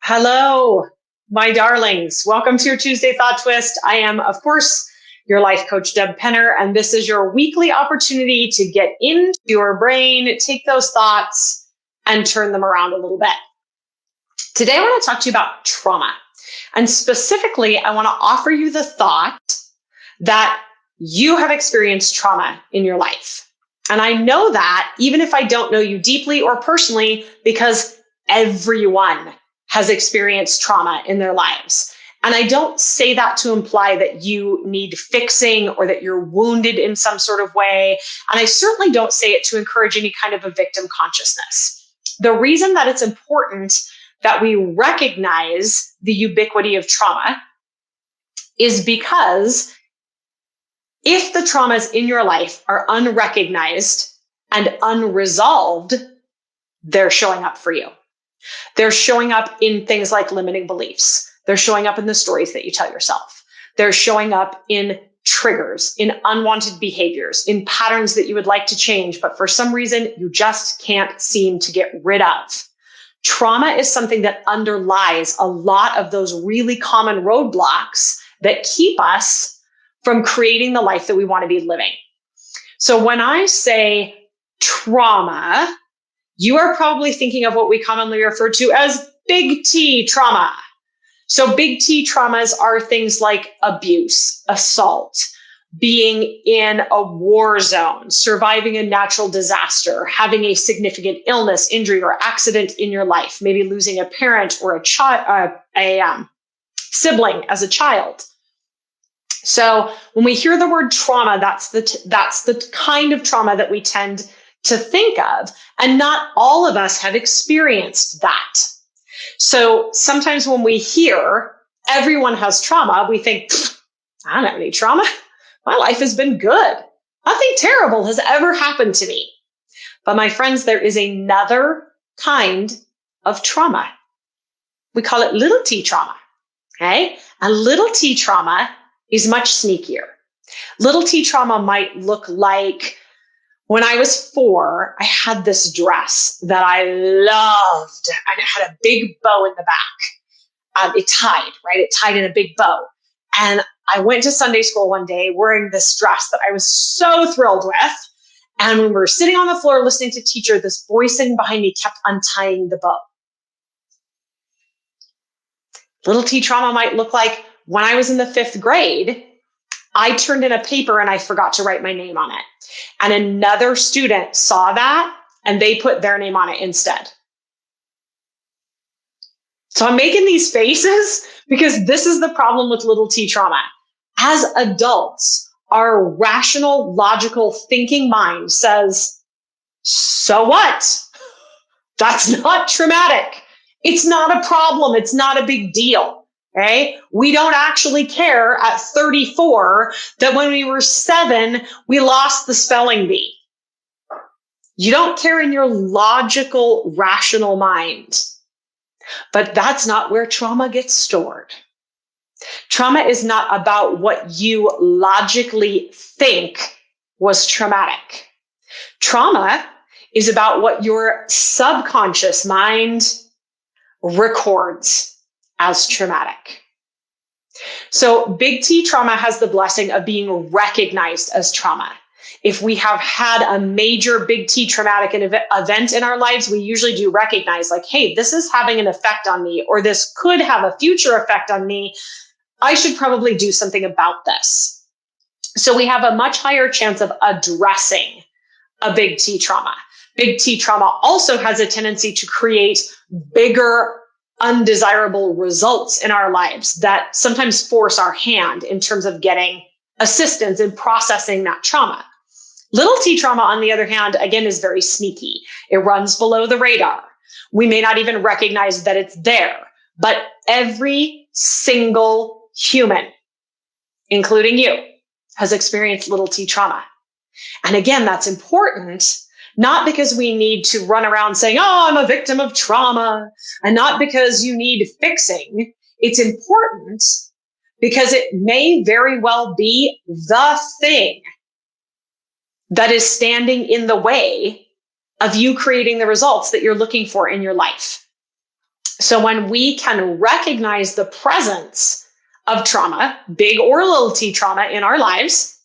Hello, my darlings. Welcome to your Tuesday Thought Twist. I am, of course, your life coach, Deb Penner, and this is your weekly opportunity to get into your brain, take those thoughts, and turn them around a little bit. Today, I want to talk to you about trauma. And specifically, I want to offer you the thought that you have experienced trauma in your life. And I know that even if I don't know you deeply or personally, because everyone has experienced trauma in their lives. And I don't say that to imply that you need fixing or that you're wounded in some sort of way. And I certainly don't say it to encourage any kind of a victim consciousness. The reason that it's important that we recognize the ubiquity of trauma is because if the traumas in your life are unrecognized and unresolved, they're showing up for you. They're showing up in things like limiting beliefs. They're showing up in the stories that you tell yourself. They're showing up in triggers, in unwanted behaviors, in patterns that you would like to change, but for some reason you just can't seem to get rid of. Trauma is something that underlies a lot of those really common roadblocks that keep us from creating the life that we want to be living. So when I say trauma, you are probably thinking of what we commonly refer to as big T trauma. So big T traumas are things like abuse, assault, being in a war zone, surviving a natural disaster, having a significant illness, injury, or accident in your life, maybe losing a parent or a sibling as a child. So when we hear the word trauma, that's the kind of trauma that we tend to think of, and not all of us have experienced that. So sometimes when we hear everyone has trauma, we think, I don't have any trauma. My life has been good. Nothing terrible has ever happened to me. But my friends, there is another kind of trauma. We call it little t trauma. Okay? And little t trauma is much sneakier. Little t trauma might look like, when I was 4, I had this dress that I loved, and it had a big bow in the back. It tied in a big bow. And I went to Sunday school one day wearing this dress that I was so thrilled with. And when we were sitting on the floor listening to teacher, this voice sitting behind me kept untying the bow. Little t trauma might look like when I was in the 5th grade, I turned in a paper and I forgot to write my name on it. And another student saw that and they put their name on it instead. So I'm making these faces because this is the problem with little t trauma. As adults, our rational, logical thinking mind says, so what? That's not traumatic. It's not a problem. It's not a big deal. Okay? We don't actually care at 34 that when we were 7, we lost the spelling bee. You don't care in your logical, rational mind. But that's not where trauma gets stored. Trauma is not about what you logically think was traumatic. Trauma is about what your subconscious mind records as traumatic. So big T trauma has the blessing of being recognized as trauma. If we have had a major big T traumatic event in our lives, we usually do recognize like, hey, this is having an effect on me, or this could have a future effect on me. I should probably do something about this. So we have a much higher chance of addressing a big T trauma. Big T trauma also has a tendency to create bigger undesirable results in our lives that sometimes force our hand in terms of getting assistance in processing that trauma. Little t trauma, on the other hand, again, is very sneaky. It runs below the radar. We may not even recognize that it's there, but every single human, including you, has experienced little t trauma. And again, that's important. Not because we need to run around saying, oh, I'm a victim of trauma, and not because you need fixing. It's important because it may very well be the thing that is standing in the way of you creating the results that you're looking for in your life. So when we can recognize the presence of trauma, big or little t trauma in our lives,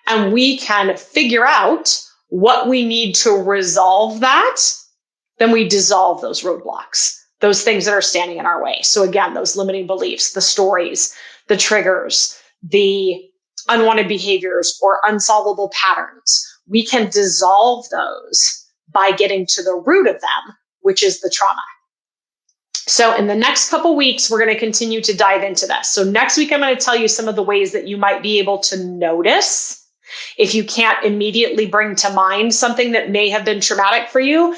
and we can figure out what we need to resolve that, then we dissolve those roadblocks, those things that are standing in our way. So again, those limiting beliefs, the stories, the triggers, the unwanted behaviors or unsolvable patterns. We can dissolve those by getting to the root of them, which is the trauma. So in the next couple weeks, we're going to continue to dive into this. So next week, I'm going to tell you some of the ways that you might be able to notice if you can't immediately bring to mind something that may have been traumatic for you.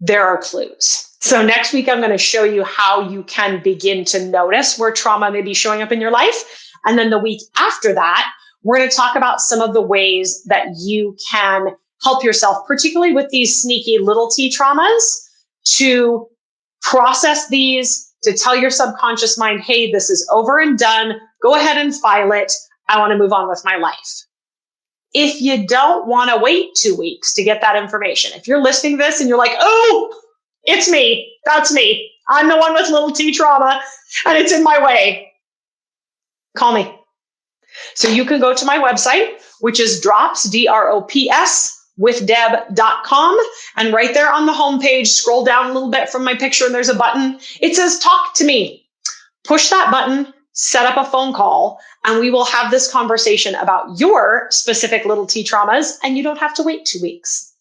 There are clues. So next week, I'm going to show you how you can begin to notice where trauma may be showing up in your life. And then the week after that, we're going to talk about some of the ways that you can help yourself, particularly with these sneaky little t traumas, to process these, to tell your subconscious mind, hey, this is over and done. Go ahead and file it. I want to move on with my life. If you don't want to wait 2 weeks to get that information, if you're listening to this and you're like, oh, it's me, that's me. I'm the one with little t trauma and it's in my way. Call me. So you can go to my website, which is drops, DROPS, withdeb.com. And right there on the homepage, scroll down a little bit from my picture and there's a button. It says talk to me. Push that button, set up a phone call, and we will have this conversation about your specific little t traumas, and you don't have to wait 2 weeks.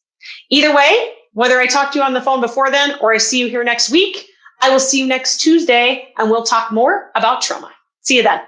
Either way, whether I talk to you on the phone before then or I see you here next week, I will see you next Tuesday and we'll talk more about trauma. See you then.